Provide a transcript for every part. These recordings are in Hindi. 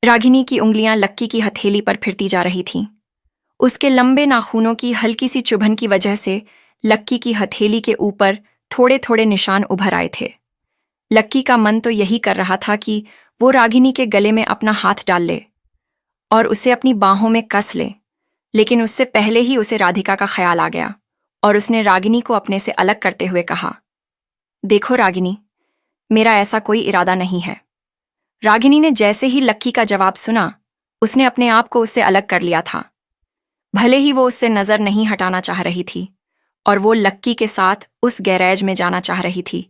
रागिनी की उंगलियां लक्की की हथेली पर फिरती जा रही थीं। उसके लंबे नाखूनों की हल्की सी चुभन की वजह से लक्की की हथेली के ऊपर थोड़े थोड़े निशान उभर आए थे। लक्की का मन तो यही कर रहा था कि वो रागिनी के गले में अपना हाथ डाल ले और उसे अपनी बाहों में कस ले, लेकिन उससे पहले ही उसे राधिका का ख्याल आ गया और उसने रागिनी को अपने से अलग करते हुए कहा, देखो रागिनी, मेरा ऐसा कोई इरादा नहीं है। रागिनी ने जैसे ही लक्की का जवाब सुना, उसने अपने आप को उससे अलग कर लिया था। भले ही वो उससे नजर नहीं हटाना चाह रही थी और वो लक्की के साथ उस गैरेज में जाना चाह रही थी,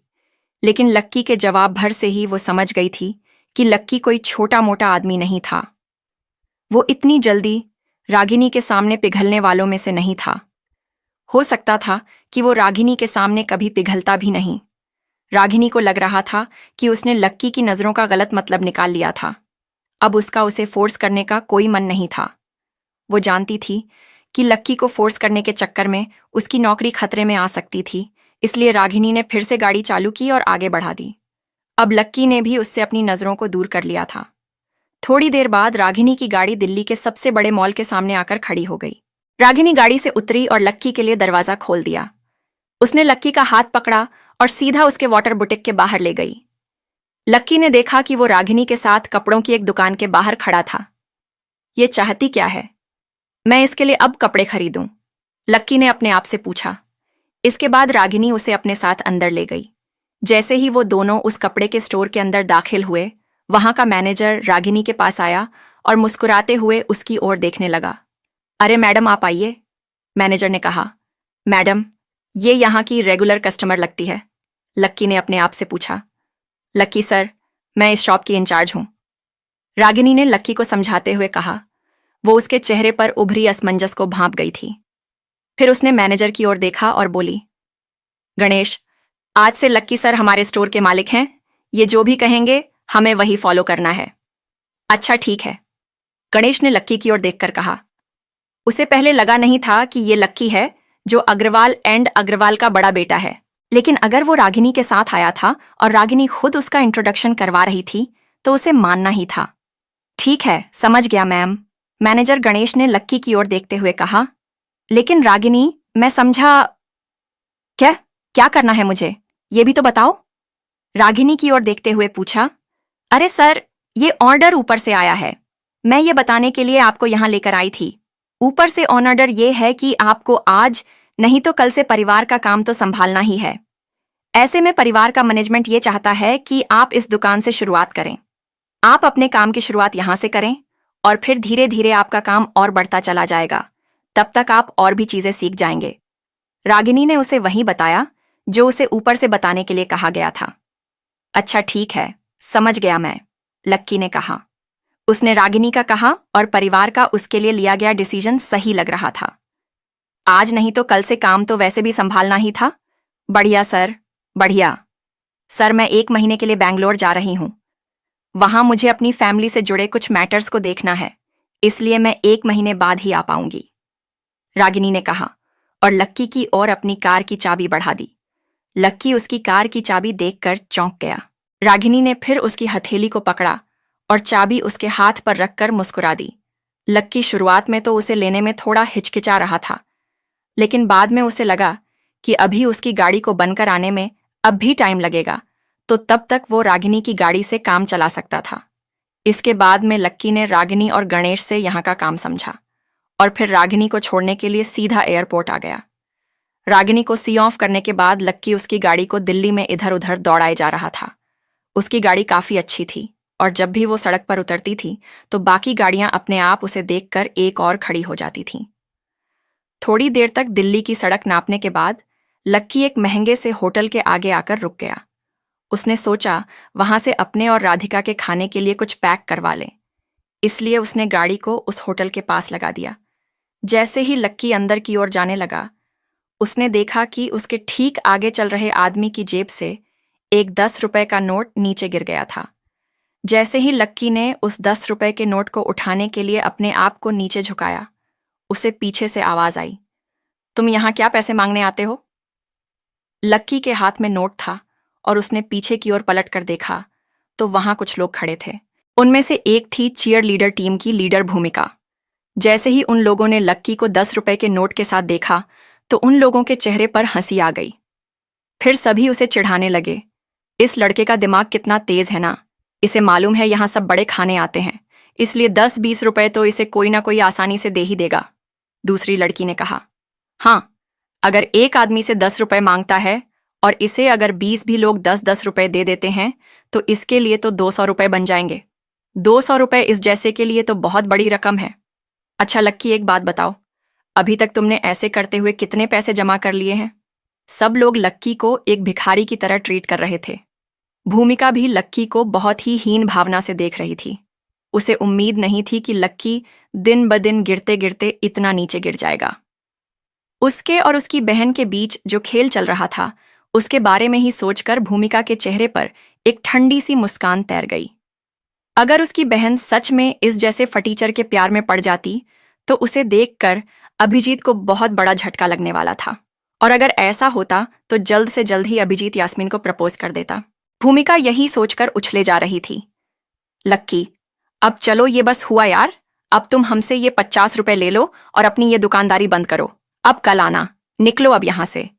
लेकिन लक्की के जवाब भर से ही वो समझ गई थी कि लक्की कोई छोटा मोटा आदमी नहीं था। वो इतनी जल्दी रागिनी के सामने पिघलने वालों में से नहीं था। हो सकता था कि वो रागिनी के सामने कभी पिघलता भी नहीं। रागिनी को लग रहा था कि उसने लक्की की नजरों का गलत मतलब निकाल लिया था। अब उसका उसे फोर्स करने का कोई मन नहीं था। वो जानती थी कि लक्की को फोर्स करने के चक्कर में उसकी नौकरी खतरे में आ सकती थी, इसलिए रागिनी ने फिर से गाड़ी चालू की और आगे बढ़ा दी। अब लक्की ने भी उससे अपनी नजरों को दूर कर लिया था। थोड़ी देर बाद रागिनी की गाड़ी दिल्ली के सबसे बड़े मॉल के सामने आकर खड़ी हो गई। रागिनी गाड़ी से उतरी और लक्की के लिए दरवाजा खोल दिया। उसने लक्की का हाथ पकड़ा और सीधा उसके वाटर बुटीक के बाहर ले गई। लक्की ने देखा कि वो रागिनी के साथ कपड़ों की एक दुकान के बाहर खड़ा था। ये चाहती क्या है? मैं इसके लिए अब कपड़े खरीदूं? लक्की ने अपने आप से पूछा। इसके बाद रागिनी उसे अपने साथ अंदर ले गई। जैसे ही वो दोनों उस कपड़े के स्टोर के अंदर दाखिल हुए, वहां का मैनेजर रागिनी के पास आया और मुस्कुराते हुए उसकी ओर देखने लगा। अरे मैडम, आप आइए, मैनेजर ने कहा। मैडम, ये यहाँ की रेगुलर कस्टमर लगती है, लक्की ने अपने आप से पूछा। लक्की सर, मैं इस शॉप की इंचार्ज हूं, रागिनी ने लक्की को समझाते हुए कहा। वो उसके चेहरे पर उभरी असमंजस को भांप गई थी। फिर उसने मैनेजर की ओर देखा और बोली, गणेश, आज से लक्की सर हमारे स्टोर के मालिक हैं। ये जो भी कहेंगे हमें वही फॉलो करना है। अच्छा ठीक है, गणेश ने लक्की की ओर देखकर कहा। उसे पहले लगा नहीं था कि ये लक्की है जो अग्रवाल एंड अग्रवाल का बड़ा बेटा है, लेकिन अगर वो रागिनी के साथ आया था और रागिनी खुद उसका इंट्रोडक्शन करवा रही थी तो उसे मानना ही था। ठीक है, समझ गया मैम, मैनेजर गणेश ने लक्की की ओर देखते हुए कहा। लेकिन रागिनी, मैं समझा। क्या क्या करना है मुझे, ये भी तो बताओ, रागिनी की ओर देखते हुए पूछा। अरे सर, ये ऑर्डर ऊपर से आया है, मैं ये बताने के लिए आपको यहां लेकर आई थी। ऊपर से ऑर्डर ये है कि आपको आज नहीं तो कल से परिवार का काम तो संभालना ही है। ऐसे में परिवार का मैनेजमेंट ये चाहता है कि आप इस दुकान से शुरुआत करें। आप अपने काम की शुरुआत यहां से करें और फिर धीरे धीरे आपका काम और बढ़ता चला जाएगा। तब तक आप और भी चीजें सीख जाएंगे। रागिनी ने उसे वही बताया जो उसे ऊपर से बताने के लिए कहा गया था। अच्छा ठीक है, समझ गया मैं, लक्की ने कहा। उसने रागिनी का कहा और परिवार का उसके लिए लिया गया डिसीजन सही लग रहा था। आज नहीं तो कल से काम तो वैसे भी संभालना ही था। बढ़िया सर, बढ़िया। सर, मैं 1 महीने के लिए बैंगलोर जा रही हूं। वहां मुझे अपनी फैमिली से जुड़े कुछ मैटर्स को देखना है, इसलिए मैं 1 महीने बाद ही आ पाऊंगी, रागिनी ने कहा और लक्की की ओर अपनी कार की चाबी बढ़ा दी। लक्की उसकी कार की चाबी देखकर चौंक गया। रागिनी ने फिर उसकी हथेली को पकड़ा और चाबी उसके हाथ पर रखकर मुस्कुरा दी। लक्की शुरुआत में तो उसे लेने में थोड़ा हिचकिचा रहा था, लेकिन बाद में उसे लगा कि अभी उसकी गाड़ी को बनकर आने में अब भी टाइम लगेगा, तो तब तक वो रागिनी की गाड़ी से काम चला सकता था। इसके बाद में लक्की ने रागिनी और गणेश से यहाँ का काम समझा और फिर रागिनी को छोड़ने के लिए सीधा एयरपोर्ट आ गया। रागिनी को सी ऑफ करने के बाद लक्की उसकी गाड़ी को दिल्ली में इधर उधर दौड़ाए जा रहा था। उसकी गाड़ी काफी अच्छी थी और जब भी वो सड़क पर उतरती थी तो बाकी गाड़ियां अपने आप उसे देखकर एक और खड़ी हो जाती थीं। थोड़ी देर तक दिल्ली की सड़क नापने के बाद लक्की एक महंगे से होटल के आगे आकर रुक गया। उसने सोचा वहां से अपने और राधिका के खाने के लिए कुछ पैक करवा ले, इसलिए उसने गाड़ी को उस होटल के पास लगा दिया। जैसे ही लक्की अंदर की ओर जाने लगा, उसने देखा कि उसके ठीक आगे चल रहे आदमी की जेब से एक 10 रुपए का नोट नीचे गिर गया था। जैसे ही लक्की ने उस 10 रुपए के नोट को उठाने के लिए अपने आप को नीचे झुकाया, उसे पीछे से आवाज आई, तुम यहां क्या पैसे मांगने आते हो? लक्की के हाथ में नोट था और उसने पीछे की ओर पलट कर देखा तो वहां कुछ लोग खड़े थे। उनमें से एक थी चीयर लीडर टीम की लीडर भूमिका। जैसे ही उन लोगों ने लक्की को 10 रुपए के नोट के साथ देखा तो उन लोगों के चेहरे पर हंसी आ गई। फिर सभी उसे चिढ़ाने लगे, इस लड़के का दिमाग कितना तेज है ना, इसे मालूम है यहाँ सब बड़े खाने आते हैं, इसलिए 10-20 रुपए तो इसे कोई ना कोई आसानी से दे ही देगा। दूसरी लड़की ने कहा, हाँ, अगर एक आदमी से 10 रुपए मांगता है और इसे अगर 20 भी लोग 10-10 रुपए दे देते हैं तो इसके लिए तो 200 रुपए बन जाएंगे। 200 रुपए इस जैसे के लिए तो बहुत बड़ी रकम है। अच्छा लक्की, एक बात बताओ, अभी तक तुमने ऐसे करते हुए कितने पैसे जमा कर लिए हैं? सब लोग लक्की को एक भिखारी की तरह ट्रीट कर रहे थे। भूमिका भी लक्की को बहुत ही हीन भावना से देख रही थी। उसे उम्मीद नहीं थी कि लक्की दिन ब दिन गिरते गिरते इतना नीचे गिर जाएगा। उसके और उसकी बहन के बीच जो खेल चल रहा था उसके बारे में ही सोचकर भूमिका के चेहरे पर एक ठंडी सी मुस्कान तैर गई। अगर उसकी बहन सच में इस जैसे फटीचर के प्यार में पड़ जाती तो उसे देखकर अभिजीत को बहुत बड़ा झटका लगने वाला था, और अगर ऐसा होता तो जल्द से जल्द ही अभिजीत यास्मीन को प्रपोज कर देता। भूमिका यही सोचकर उछले जा रही थी। लक्की, अब चलो, ये बस हुआ यार, अब तुम हमसे ये 50 रुपए ले लो और अपनी ये दुकानदारी बंद करो। अब कल आना, निकलो अब यहां से।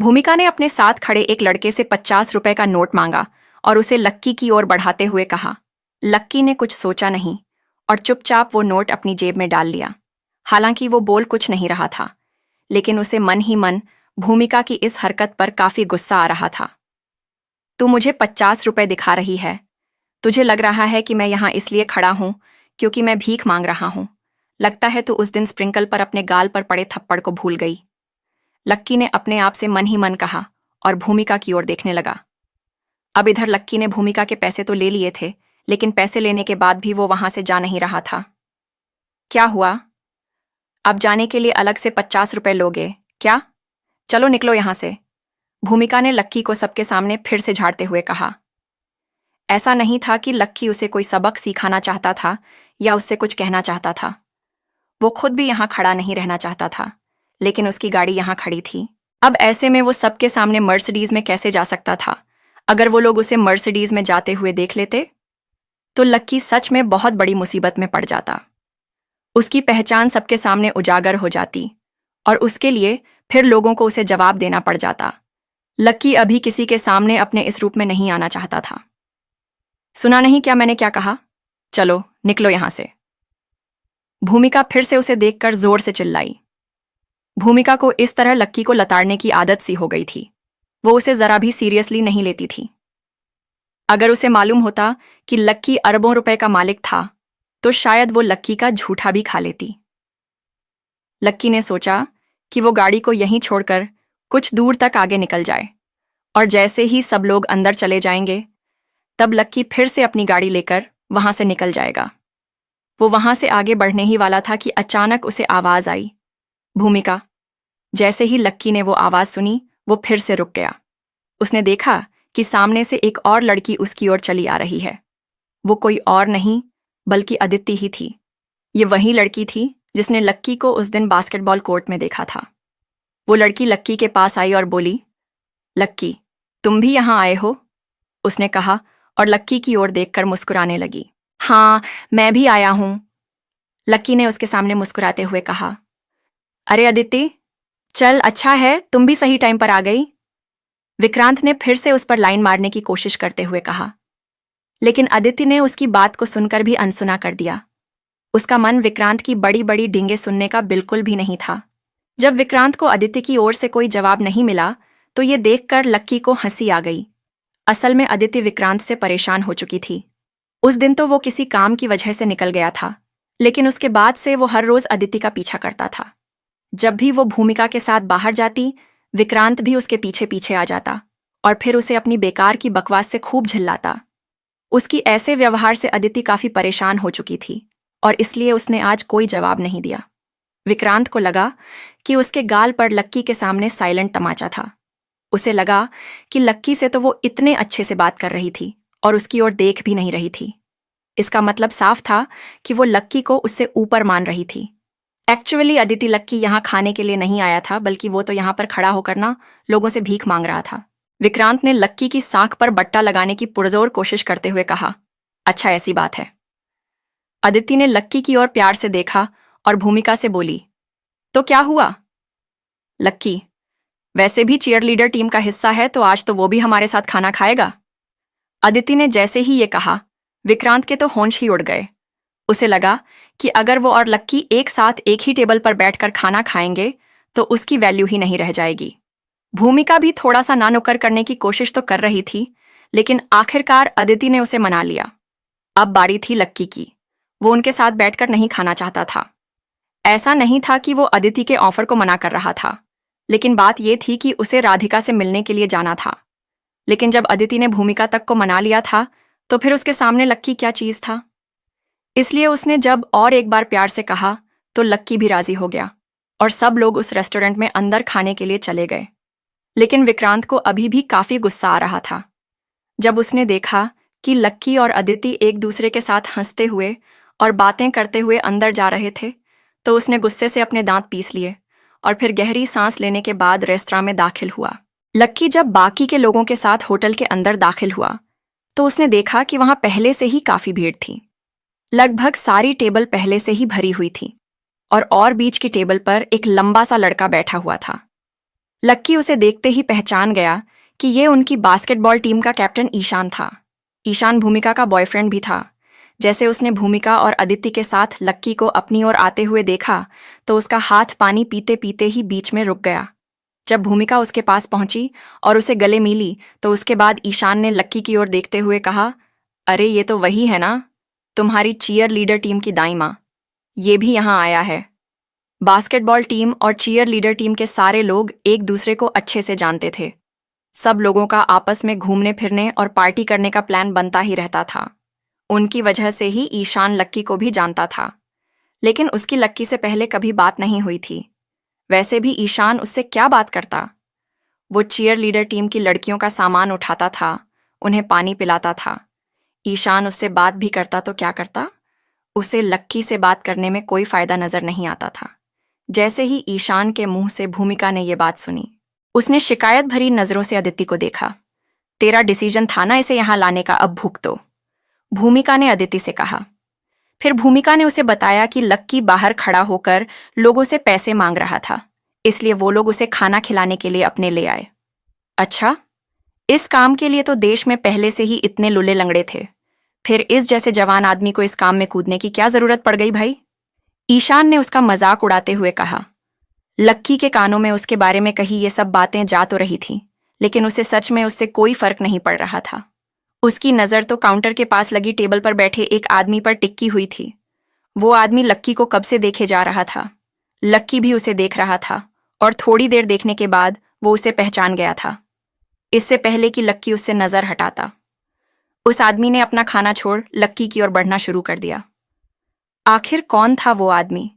भूमिका ने अपने साथ खड़े एक लड़के से 50 रुपए का नोट मांगा और उसे लक्की की ओर बढ़ाते हुए कहा। लक्की ने कुछ सोचा नहीं और चुपचाप वो नोट अपनी जेब में डाल लिया। हालांकि वो बोल कुछ नहीं रहा था, लेकिन उसे मन ही मन भूमिका की इस हरकत पर काफी गुस्सा आ रहा था। तू मुझे 50 रुपए दिखा रही है? तुझे लग रहा है कि मैं यहां इसलिए खड़ा हूं क्योंकि मैं भीख मांग रहा हूं? लगता है तू उस दिन स्प्रिंकल पर अपने गाल पर पड़े थप्पड़ को भूल गई। लक्की ने अपने आप से मन ही मन कहा और भूमिका की ओर देखने लगा। अब इधर लक्की ने भूमिका के पैसे तो ले लिए थे, लेकिन पैसे लेने के बाद भी वो वहां से जा नहीं रहा था। क्या हुआ? अब जाने के लिए अलग से 50 रुपए लोगे क्या? चलो निकलो यहां से। भूमिका ने लक्की को सबके सामने फिर से झाड़ते हुए कहा। ऐसा नहीं था कि लक्की उसे कोई सबक सिखाना चाहता था या उससे कुछ कहना चाहता था। वो खुद भी यहां खड़ा नहीं रहना चाहता था, लेकिन उसकी गाड़ी यहां खड़ी थी। अब ऐसे में वो सबके सामने मर्सिडीज में कैसे जा सकता था? अगर वो लोग उसे मर्सिडीज में जाते हुए देख लेते तो लक्की सच में बहुत बड़ी मुसीबत में पड़ जाता। उसकी पहचान सबके सामने उजागर हो जाती और उसके लिए फिर लोगों को उसे जवाब देना पड़ जाता। लक्की अभी किसी के सामने अपने इस रूप में नहीं आना चाहता था। सुना नहीं क्या मैंने क्या कहा? चलो निकलो यहां से। भूमिका फिर से उसे देखकर जोर से चिल्लाई। भूमिका को इस तरह लक्की को लताड़ने की आदत सी हो गई थी। वो उसे जरा भी सीरियसली नहीं लेती थी। अगर उसे मालूम होता कि लक्की अरबों रुपए का मालिक था तो शायद वो लक्की का झूठा भी खा लेती। लक्की ने सोचा कि वो गाड़ी को यहीं छोड़कर कुछ दूर तक आगे निकल जाए, और जैसे ही सब लोग अंदर चले जाएंगे तब लक्की फिर से अपनी गाड़ी लेकर वहां से निकल जाएगा। वो वहां से आगे बढ़ने ही वाला था कि अचानक उसे आवाज आई, भूमिका। जैसे ही लक्की ने वो आवाज सुनी वो फिर से रुक गया। उसने देखा कि सामने से एक और लड़की उसकी ओर चली आ रही है। वो कोई और नहीं बल्कि अदिति ही थी। ये वही लड़की थी जिसने लक्की को उस दिन बास्केटबॉल कोर्ट में देखा था। वो लड़की लक्की के पास आई और बोली, लक्की, तुम भी यहां आए हो? उसने कहा और लक्की की ओर देखकर मुस्कुराने लगी। हाँ, मैं भी आया हूं, लक्की ने उसके सामने मुस्कुराते हुए कहा। अरे अदिति, चल अच्छा है तुम भी सही टाइम पर आ गई, विक्रांत ने फिर से उस पर लाइन मारने की कोशिश करते हुए कहा। लेकिन अदिति ने उसकी बात को सुनकर भी अनसुना कर दिया। उसका मन विक्रांत की बड़ी बड़ी डींगे सुनने का बिल्कुल भी नहीं था। जब विक्रांत को अदिति की ओर से कोई जवाब नहीं मिला तो ये देखकर लक्की को हंसी आ गई। असल में अदिति विक्रांत से परेशान हो चुकी थी। उस दिन तो वो किसी काम की वजह से निकल गया था, लेकिन उसके बाद से वो हर रोज अदिति का पीछा करता था। जब भी वो भूमिका के साथ बाहर जाती, विक्रांत भी उसके पीछे पीछे आ जाता और फिर उसे अपनी बेकार की बकवास से खूब झिल्लाता। उसकी ऐसे व्यवहार से अदिति काफी परेशान हो चुकी थी और इसलिए उसने आज कोई जवाब नहीं दिया। विक्रांत को लगा कि उसके गाल पर लक्की के सामने साइलेंट तमाचा था। उसे लगा कि लक्की से तो वो इतने अच्छे से बात कर रही थी और उसकी ओर देख भी नहीं रही थी। इसका मतलब साफ था कि वो लक्की को उससे ऊपर मान रही थी। एक्चुअली अदिति लक्की यहाँ खाने के लिए नहीं आया था, बल्कि वो तो यहाँ पर खड़ा होकर ना लोगों से भीख मांग रहा था। विक्रांत ने लक्की की साख पर बट्टा लगाने की पुरजोर कोशिश करते हुए कहा, अच्छा ऐसी बात है, अदिति ने लक्की की ओर प्यार से देखा और भूमिका से बोली, तो क्या हुआ? लक्की, वैसे भी चीयर लीडर टीम का हिस्सा है तो आज तो वो भी हमारे साथ खाना खाएगा। अदिति ने जैसे ही ये कहा, विक्रांत के तो होंश ही उड़ गए। उसे लगा कि अगर वो और लक्की एक साथ एक ही टेबल पर बैठकर खाना खाएंगे तो उसकी वैल्यू ही नहीं रह जाएगी। भूमिका भी थोड़ा सा ना नुक्कर करने की कोशिश तो कर रही थी, लेकिन आखिरकार अदिति ने उसे मना लिया। अब बारी थी लक्की की। वो उनके साथ बैठकर नहीं खाना चाहता था। ऐसा नहीं था कि वो अदिति के ऑफर को मना कर रहा था, लेकिन बात यह थी कि उसे राधिका से मिलने के लिए जाना था। लेकिन जब अदिति ने भूमिका तक को मना लिया था तो फिर उसके सामने लक्की क्या चीज था। इसलिए उसने जब और एक बार प्यार से कहा तो लक्की भी राजी हो गया और सब लोग उस रेस्टोरेंट में अंदर खाने के लिए चले गए। लेकिन विक्रांत को अभी भी काफी गुस्सा आ रहा था। जब उसने देखा कि लक्की और अदिति एक दूसरे के साथ हंसते हुए और बातें करते हुए अंदर जा रहे थे तो उसने गुस्से से अपने दांत पीस लिए और फिर गहरी सांस लेने के बाद रेस्तरां में दाखिल हुआ। लक्की जब बाकी के लोगों के साथ होटल के अंदर दाखिल हुआ तो उसने देखा कि वहां पहले से ही काफी भीड़ थी। लगभग सारी टेबल पहले से ही भरी हुई थी और बीच की टेबल पर एक लंबा सा लड़का बैठा हुआ था। लक्की उसे देखते ही पहचान गया कि ये उनकी बास्केटबॉल टीम का कैप्टन ईशान था। ईशान भूमिका का बॉयफ्रेंड भी था। जैसे उसने भूमिका और अदिति के साथ लक्की को अपनी ओर आते हुए देखा तो उसका हाथ पानी पीते पीते ही बीच में रुक गया। जब भूमिका उसके पास पहुंची और उसे गले मिली तो उसके बाद ईशान ने लक्की की ओर देखते हुए कहा, अरे ये तो वही है ना, तुम्हारी चीयर लीडर टीम की दाई माँ। ये भी यहाँ आया है। बास्केटबॉल टीम और चीयर लीडर टीम के सारे लोग एक दूसरे को अच्छे से जानते थे। सब लोगों का आपस में घूमने फिरने और पार्टी करने का प्लान बनता ही रहता था। उनकी वजह से ही ईशान लक्की को भी जानता था, लेकिन उसकी लक्की से पहले कभी बात नहीं हुई थी। वैसे भी ईशान उससे क्या बात करता। वो चीयर लीडर टीम की लड़कियों का सामान उठाता था, उन्हें पानी पिलाता था। ईशान उससे बात भी करता तो क्या करता, उसे लक्की से बात करने में कोई फायदा नजर नहीं आता था। जैसे ही ईशान के मुंह से भूमिका ने यह बात सुनी, उसने शिकायत भरी नजरों से अदिति को देखा। तेरा डिसीजन था ना इसे यहां लाने का, अब भुगतो, भूमिका ने अदिति से कहा। फिर भूमिका ने उसे बताया कि लक्की बाहर खड़ा होकर लोगों से पैसे मांग रहा था, इसलिए वो लोग उसे खाना खिलाने के लिए अपने ले आए। अच्छा, इस काम के लिए तो देश में पहले से ही इतने लुले लंगड़े थे, फिर इस जैसे जवान आदमी को इस काम में कूदने की क्या जरूरत पड़ गई भाई? ईशान ने उसका मजाक उड़ाते हुए कहा। लक्की के कानों में उसके बारे में कही ये सब बातें जा तो रही थी, लेकिन उसे सच में उससे कोई फर्क नहीं पड़ रहा था। उसकी नजर तो काउंटर के पास लगी टेबल पर बैठे एक आदमी पर टिकी हुई थी। वो आदमी लक्की को कब से देखे जा रहा था। लक्की भी उसे देख रहा था और थोड़ी देर देखने के बाद वो उसे पहचान गया था, इससे पहले कि लक्की उससे नजर हटाता। उस आदमी ने अपना खाना छोड़ लक्की की ओर बढ़ना शुरू कर दिया। आखिर कौन था वो आदमी?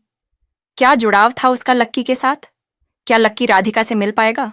क्या जुड़ाव था उसका लक्की के साथ? क्या लक्की राधिका से मिल पाएगा?